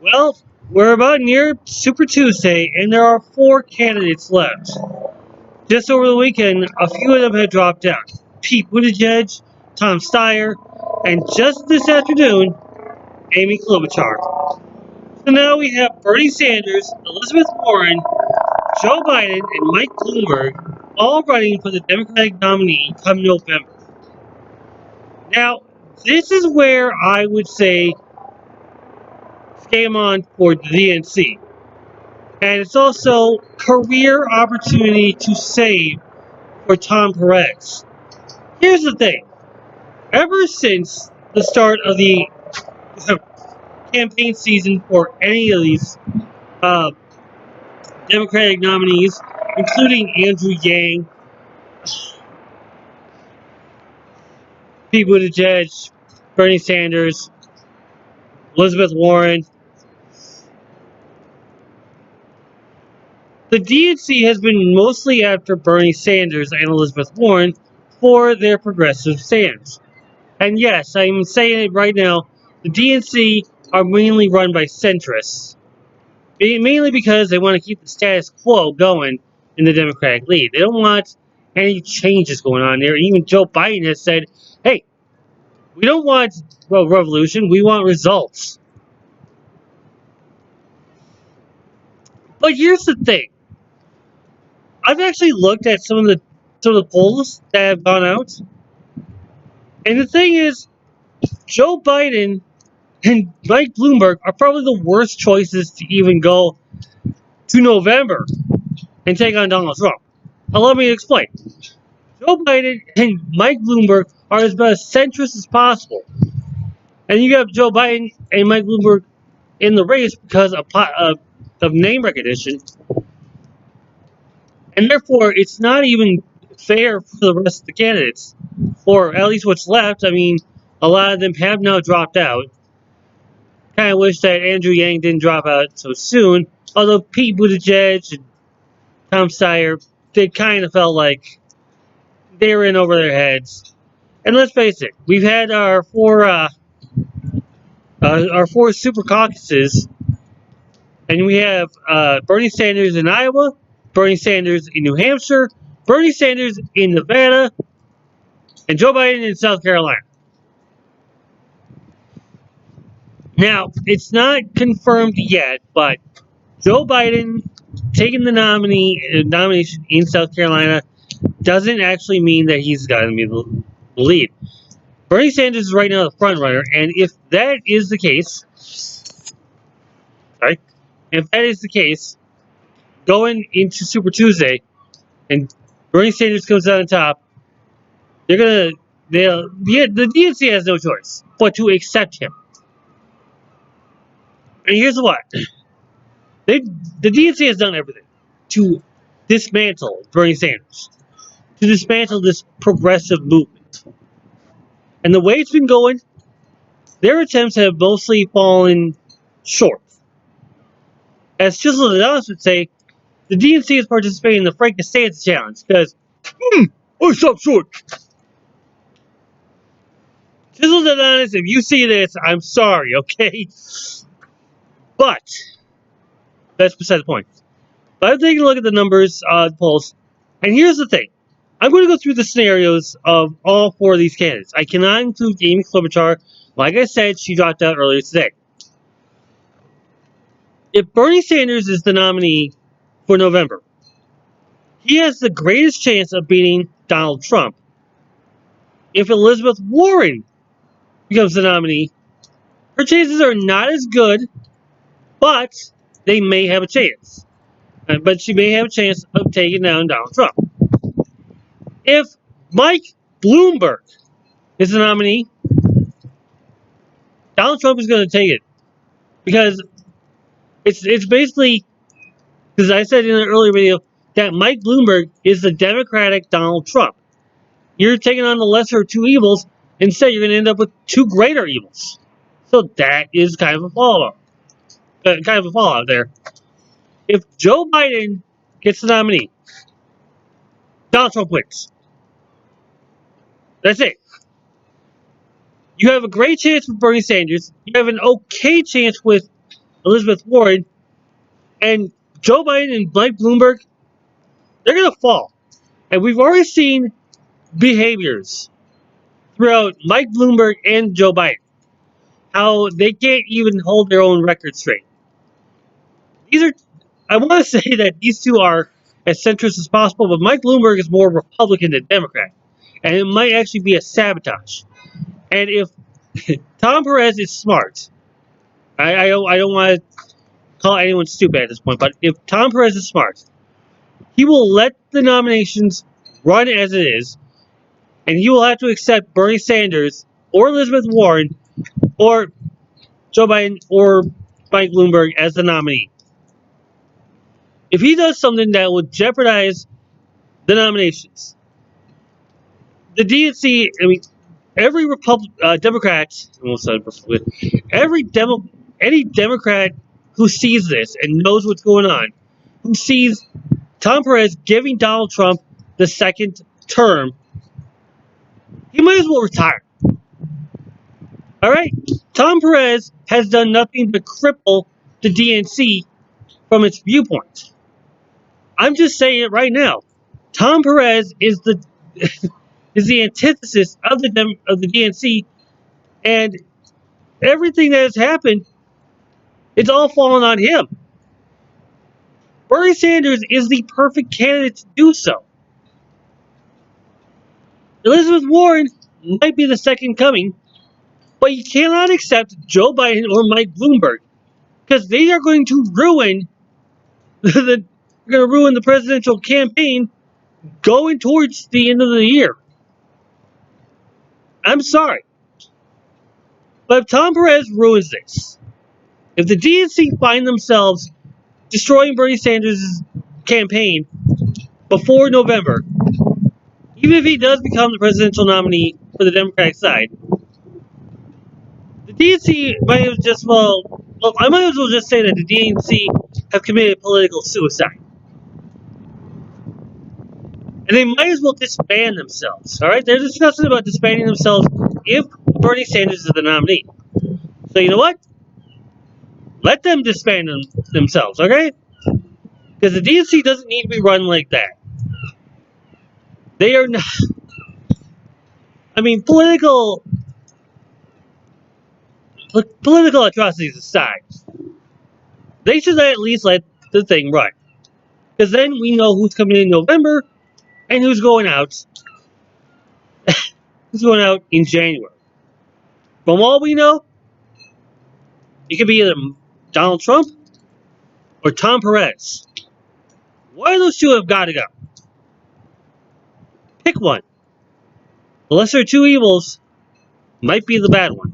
Well, we're about near Super Tuesday, and there are 4 candidates left. Just over the weekend, a few of them had dropped out. Pete Buttigieg, Tom Steyer, and just this afternoon, Amy Klobuchar. So now we have Bernie Sanders, Elizabeth Warren, Joe Biden, and Mike Bloomberg all running for the Democratic nominee come November. Now, this is where I would say it's game on for the DNC. And it's also career opportunity to save for Tom Perez. Here's the thing. Ever since the start of the campaign season for any of these uh, Democratic nominees, including Andrew Yang, Pete Buttigieg, Bernie Sanders, Elizabeth Warren, the DNC has been mostly after Bernie Sanders and Elizabeth Warren for their progressive stance. And yes, I'm saying it right now, the DNC are mainly run by centrists. Mainly because they want to keep the status quo going in the Democratic lead. They don't want any changes going on there. Even Joe Biden has said, hey, we don't want revolution, we want results. But here's the thing. I've actually looked at some of the polls that have gone out. And the thing is, Joe Biden and Mike Bloomberg are probably the worst choices to even go to November and take on Donald Trump. Allow me to explain. Joe Biden and Mike Bloomberg are as centrist as possible. And you have Joe Biden and Mike Bloomberg in the race because of name recognition. And therefore, it's not even fair for the rest of the candidates, or at least what's left. I mean, a lot of them have now dropped out. Kind of wish that Andrew Yang didn't drop out so soon. Although Pete Buttigieg and Tom Steyer, they kind of felt like they were in over their heads. And let's face it, we've had our four super caucuses, and we have Bernie Sanders in Iowa, Bernie Sanders in New Hampshire, Bernie Sanders in Nevada, and Joe Biden in South Carolina. Now, it's not confirmed yet, but Joe Biden taking the nomination in South Carolina doesn't actually mean that he's got to be the lead. Bernie Sanders is right now the front runner, and if that is the case, going into Super Tuesday, and Bernie Sanders comes out on top, the DNC has no choice but to accept him. And here's what: the DNC has done everything to dismantle Bernie Sanders, to dismantle this progressive movement. And the way it's been going, their attempts have mostly fallen short. As Chisel Adonis would say, the DNC is participating in the Frank Costanza challenge because, I stopped short. Chisel Adonis, if you see this, I'm sorry, okay? But that's beside the point. But I'm taking a look at the numbers, the polls, and here's the thing. I'm going to go through the scenarios of all 4 of these candidates. I cannot include Amy Klobuchar. Like I said, she dropped out earlier today. If Bernie Sanders is the nominee for November, he has the greatest chance of beating Donald Trump. If Elizabeth Warren becomes the nominee, her chances are not as good, but they may have a chance. But she may have a chance of taking down Donald Trump. If Mike Bloomberg is the nominee, Donald Trump is going to take it. Because it's basically, because I said in an earlier video, that Mike Bloomberg is the Democratic Donald Trump. You're taking on the lesser of 2 evils. Instead, you're going to end up with 2 greater evils. So that is kind of a fallout. There. If Joe Biden gets the nominee, Donald Trump wins. That's it. You have a great chance with Bernie Sanders. You have an okay chance with Elizabeth Warren, and Joe Biden and Mike Bloomberg, they're going to fall. And we've already seen behaviors throughout Mike Bloomberg and Joe Biden, how they can't even hold their own record straight. These are, I want to say that these two are as centrist as possible, but Mike Bloomberg is more Republican than Democrat. And it might actually be a sabotage. And if Tom Perez is smart, I don't want to call anyone stupid at this point, but if Tom Perez is smart, he will let the nominations run as it is, and he will have to accept Bernie Sanders or Elizabeth Warren or Joe Biden or Mike Bloomberg as the nominee. If he does something that would jeopardize the nominations, the DNC, I mean, every Democrat, almost said every any Democrat who sees this and knows what's going on, who sees Tom Perez giving Donald Trump the second term, he might as well retire. All right? Tom Perez has done nothing but cripple the DNC from its viewpoint. I'm just saying it right now. Tom Perez is the is the antithesis of the DNC, and everything that has happened, it's all fallen on him. Bernie Sanders is the perfect candidate to do so. Elizabeth Warren might be the second coming, but you cannot accept Joe Biden or Mike Bloomberg because they are going to ruin the presidential campaign going towards the end of the year. I'm sorry, but if Tom Perez ruins this, if the DNC find themselves destroying Bernie Sanders' campaign before November, even if he does become the presidential nominee for the Democratic side, the DNC might as just I might as well just say that the DNC have committed political suicide. And they might as well disband themselves. All right, they're discussing about disbanding themselves if Bernie Sanders is the nominee. So you know what? Let them disband themselves, okay? Because the DNC doesn't need to be run like that. They are not. I mean, political atrocities aside, they should at least let the thing run. Because then we know who's coming in November and who's going out. Who's going out in January. From all we know, it could be either Donald Trump or Tom Perez. One of those two have got to go. Pick one. The lesser of two evils might be the bad one.